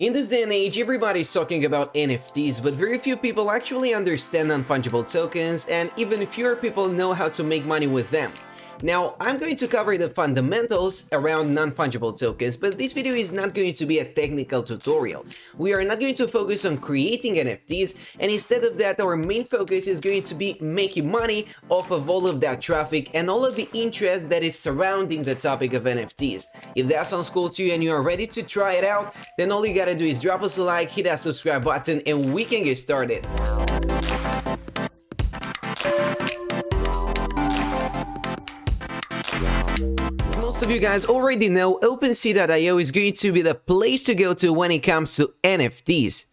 In this day and age, everybody's talking about NFTs, but very few people actually understand non-fungible tokens, and even fewer people know how to make money with them. Now, I'm going to cover the fundamentals around non-fungible tokens, but this video is not going to be a technical tutorial. We are not going to focus on creating NFTs, and instead of that, our main focus is going to be making money off of all of that traffic and all of the interest that is surrounding the topic of NFTs. If that sounds cool to you and you are ready to try it out, then all you gotta do is drop us a like, hit that subscribe button, and we can get started. Most of you guys already know, Opensea.io is going to be the place to go to when it comes to NFTs.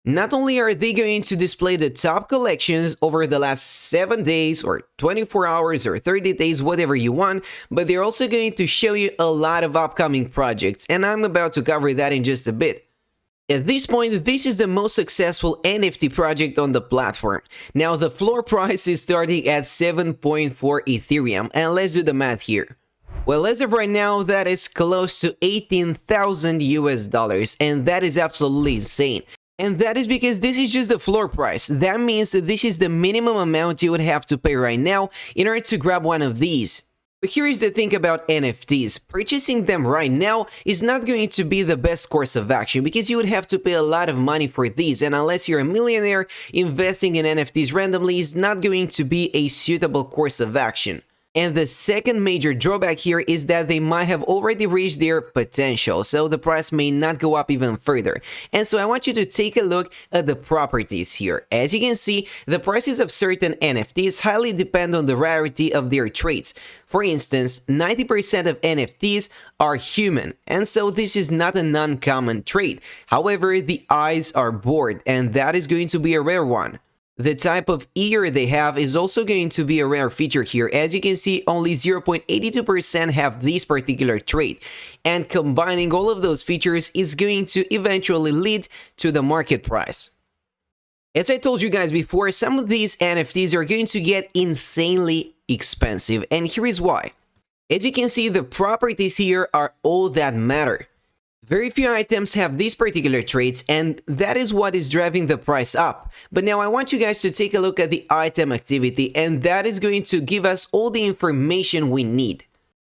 Not only are they going to display the top collections over the last 7 days or 24 hours or 30 days, whatever you want, but they're also going to show you a lot of upcoming projects, and I'm about to cover that in just a bit. At this point, this is the most successful NFT project on the platform. Now, the floor price is starting at 7.4 Ethereum, and let's do the math here. Well, as of right now, that is close to 18,000 US dollars, and that is absolutely insane. And that is because this is just the floor price. That means that this is the minimum amount you would have to pay right now in order to grab one of these. But here is the thing about NFTs. Purchasing them right now is not going to be the best course of action because you would have to pay a lot of money for these, and unless you're a millionaire, investing in NFTs randomly is not going to be a suitable course of action. And the second major drawback here is that they might have already reached their potential, so the price may not go up even further. And so I want you to take a look at the properties here. As you can see, the prices of certain NFTs highly depend on the rarity of their traits. For instance, 90% of NFTs are human, and so this is not a non-common trait. However, the eyes are bored, and that is going to be a rare one. The type of ear they have is also going to be a rare feature here. As you can see, only 0.82% have this particular trait, and combining all of those features is going to eventually lead to the market price. As I told you guys before, some of these NFTs are going to get insanely expensive, and here is why. As you can see, the properties here are all that matter. Very few items have these particular traits, and that is what is driving the price up. But now I want you guys to take a look at the item activity, and that is going to give us all the information we need.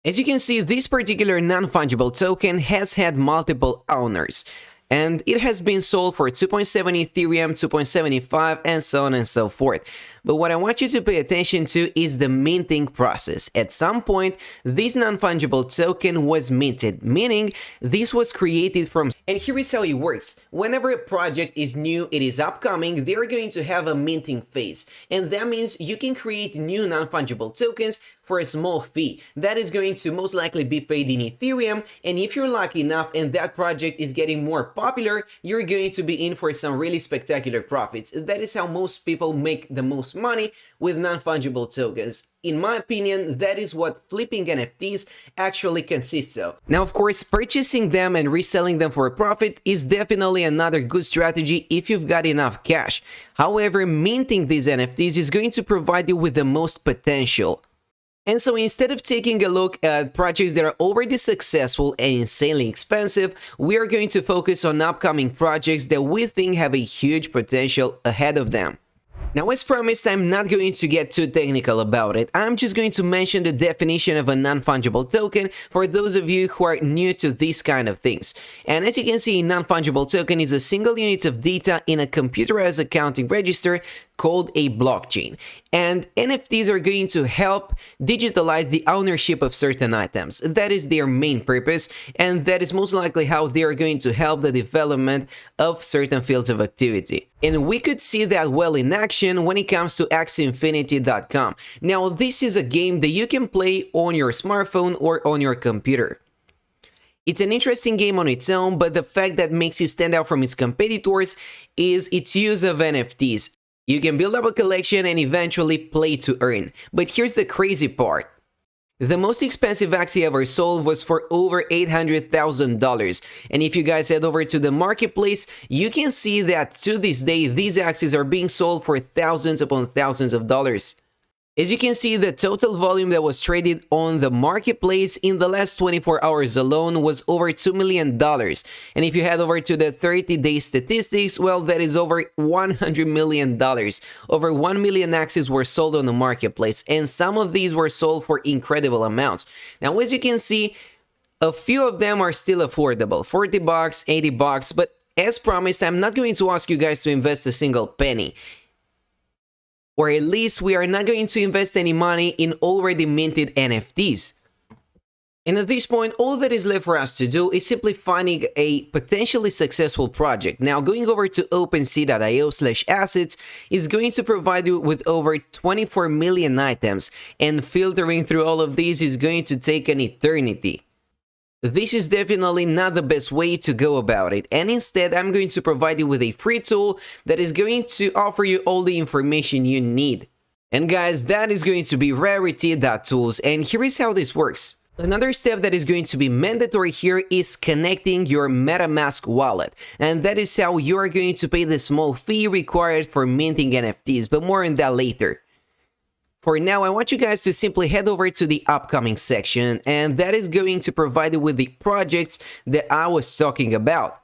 As you can see, this particular non-fungible token has had multiple owners, and it has been sold for 2.7 Ethereum, 2.75, and so on and so forth. But what I want you to pay attention to is the minting process. At some point, this non-fungible token was minted, meaning this was created from... And here is how it works. Whenever a project is new, it is upcoming, they're going to have a minting phase. And that means you can create new non-fungible tokens for a small fee. That is going to most likely be paid in Ethereum, and if you're lucky enough and that project is getting more popular, you're going to be in for some really spectacular profits. That is how most people make the most money with non-fungible tokens. In my opinion, that is what flipping NFTs actually consists of. Now, of course, purchasing them and reselling them for a profit is definitely another good strategy if you've got enough cash. However, minting these NFTs is going to provide you with the most potential. And so instead of taking a look at projects that are already successful and insanely expensive, we are going to focus on upcoming projects that we think have a huge potential ahead of them. Now, as promised, I'm not going to get too technical about it. I'm just going to mention the definition of a non-fungible token for those of you who are new to these kind of things. And as you can see, a non-fungible token is a single unit of data in a computerized accounting register called a blockchain. And NFTs are going to help digitalize the ownership of certain items. That is their main purpose, and that is most likely how they are going to help the development of certain fields of activity. And we could see that well in action when it comes to axinfinity.com. Now, this is a game that you can play on your smartphone or on your computer. It's an interesting game on its own, but the fact that makes it stand out from its competitors is its use of NFTs. You can build up a collection and eventually play to earn. But here's the crazy part. The most expensive Axie ever sold was for over $800,000. And if you guys head over to the marketplace, you can see that to this day, these Axies are being sold for thousands upon thousands of dollars. As you can see, the total volume that was traded on the marketplace in the last 24 hours alone was over $2 million. And if you head over to the 30-day statistics, well, that is over $100 million. Over 1 million axes were sold on the marketplace, and some of these were sold for incredible amounts. Now, as you can see, a few of them are still affordable, $40, $80, but as promised, I'm not going to ask you guys to invest a single penny. Or at least we are not going to invest any money in already minted NFTs. And at this point, all that is left for us to do is simply finding a potentially successful project. Now, going over to Opensea.io/assets is going to provide you with over 24 million items, and filtering through all of these is going to take an eternity. This is definitely not the best way to go about it, and instead I'm going to provide you with a free tool that is going to offer you all the information you need. And guys, that is going to be Rarity.tools, and here is how this works. Another step that is going to be mandatory here is connecting your Metamask wallet, and that is how you are going to pay the small fee required for minting NFTs, but more on that later. For now, I want you guys to simply head over to the upcoming section, and that is going to provide you with the projects that I was talking about.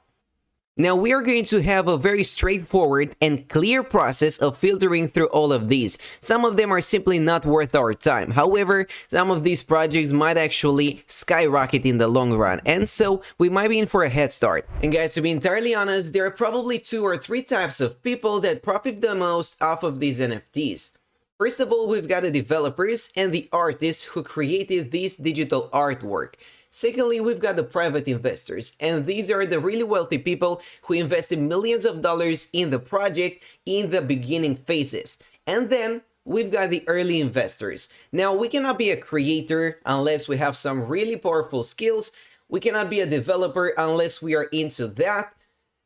Now, we are going to have a very straightforward and clear process of filtering through all of these. Some of them are simply not worth our time. However, some of these projects might actually skyrocket in the long run, and so we might be in for a head start. And guys, to be entirely honest, there are probably 2 or 3 types of people that profit the most off of these NFTs. First of all, we've got the developers and the artists who created this digital artwork. Secondly, we've got the private investors, and these are the really wealthy people who invested millions of dollars in the project in the beginning phases. And then we've got the early investors. Now, we cannot be a creator unless we have some really powerful skills. We cannot be a developer unless we are into that.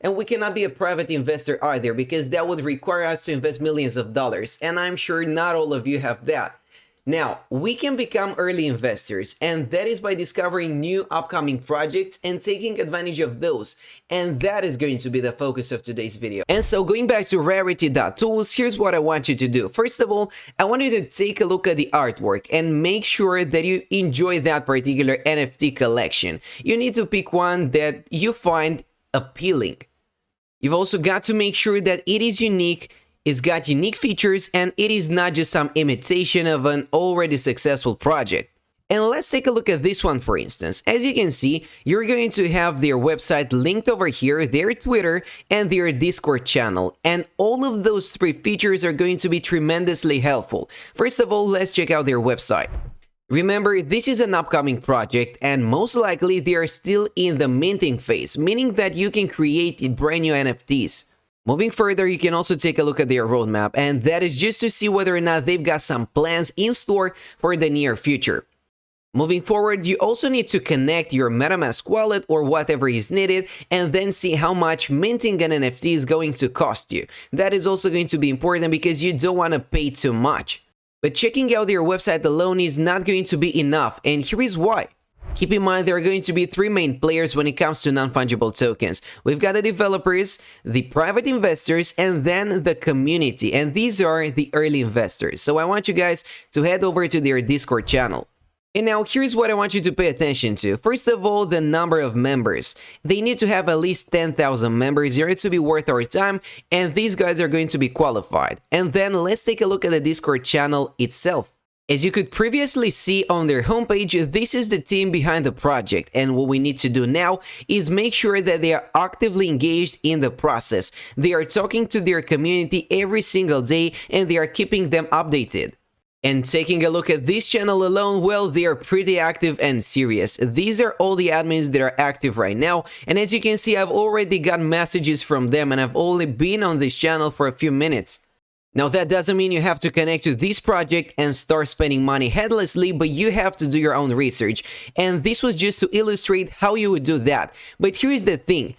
And we cannot be a private investor either, because that would require us to invest millions of dollars, and I'm sure not all of you have that. Now, we can become early investors, and that is by discovering new upcoming projects and taking advantage of those, and that is going to be the focus of today's video. And so, going back to Rarity.tools, here's what I want you to do. First of all, I want you to take a look at the artwork and make sure that you enjoy that particular NFT collection. You need to pick one that you find appealing. You've also got to make sure that it is unique, it's got unique features, and it is not just some imitation of an already successful project. And let's take a look at this one, for instance. As you can see, you're going to have their website linked over here, their Twitter, and their Discord channel. And all of those 3 features are going to be tremendously helpful. First of all, let's check out their website. Remember, this is an upcoming project, and most likely they are still in the minting phase, meaning that you can create brand new NFTs. Moving further, you can also take a look at their roadmap, and that is just to see whether or not they've got some plans in store for the near future. Moving forward, you also need to connect your MetaMask wallet or whatever is needed, and then see how much minting an NFT is going to cost you. That is also going to be important because you don't want to pay too much. But checking out their website alone is not going to be enough, and here is why. Keep in mind there are going to be 3 main players when it comes to non-fungible tokens. We've got the developers, the private investors, and then the community, and these are the early investors. So I want you guys to head over to their Discord channel. And now here's what I want you to pay attention to. First of all, the number of members. They need to have at least 10,000 members in order to be worth our time, and these guys are going to be qualified. And then let's take a look at the Discord channel itself. As you could previously see on their homepage, this is the team behind the project, and what we need to do now is make sure that they are actively engaged in the process. They are talking to their community every single day, and they are keeping them updated. And taking a look at this channel alone, well, they are pretty active and serious. These are all the admins that are active right now, and as you can see, I've already got messages from them, and I've only been on this channel for a few minutes. Now, that doesn't mean you have to connect to this project and start spending money headlessly, but you have to do your own research. And this was just to illustrate how you would do that. But here's the thing.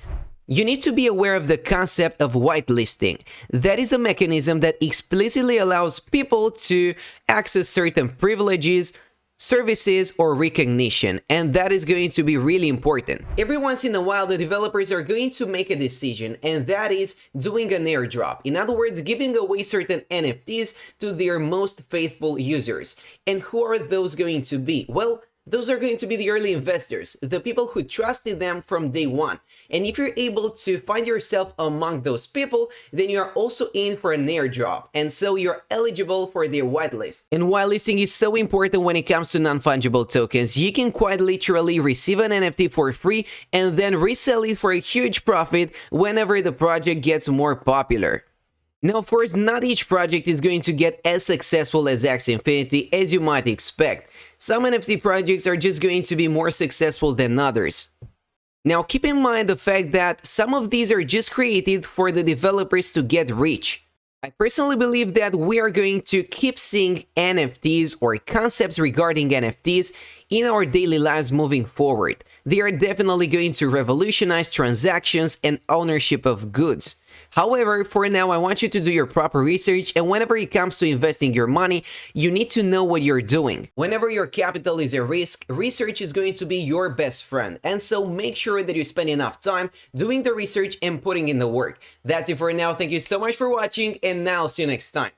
You need to be aware of the concept of whitelisting. That is a mechanism that explicitly allows people to access certain privileges, services, or recognition, and that is going to be really important. Every once in a while, the developers are going to make a decision, and that is doing an airdrop. In other words, giving away certain NFTs to their most faithful users. And who are those going to be? Well, those are going to be the early investors, the people who trusted them from day one. And if you're able to find yourself among those people, then you are also in for an airdrop, and so you're eligible for their whitelist. And whitelisting is so important when it comes to non-fungible tokens. You can quite literally receive an NFT for free and then resell it for a huge profit whenever the project gets more popular. Now, of course, not each project is going to get as successful as Axie Infinity as you might expect. Some NFT projects are just going to be more successful than others. Now, keep in mind the fact that some of these are just created for the developers to get rich. I personally believe that we are going to keep seeing NFTs or concepts regarding NFTs in our daily lives moving forward. They are definitely going to revolutionize transactions and ownership of goods. However, for now, I want you to do your proper research, and whenever it comes to investing your money, you need to know what you're doing. Whenever your capital is at risk, research is going to be your best friend, and so make sure that you spend enough time doing the research and putting in the work. That's it for now. Thank you so much for watching, and now I'll see you next time.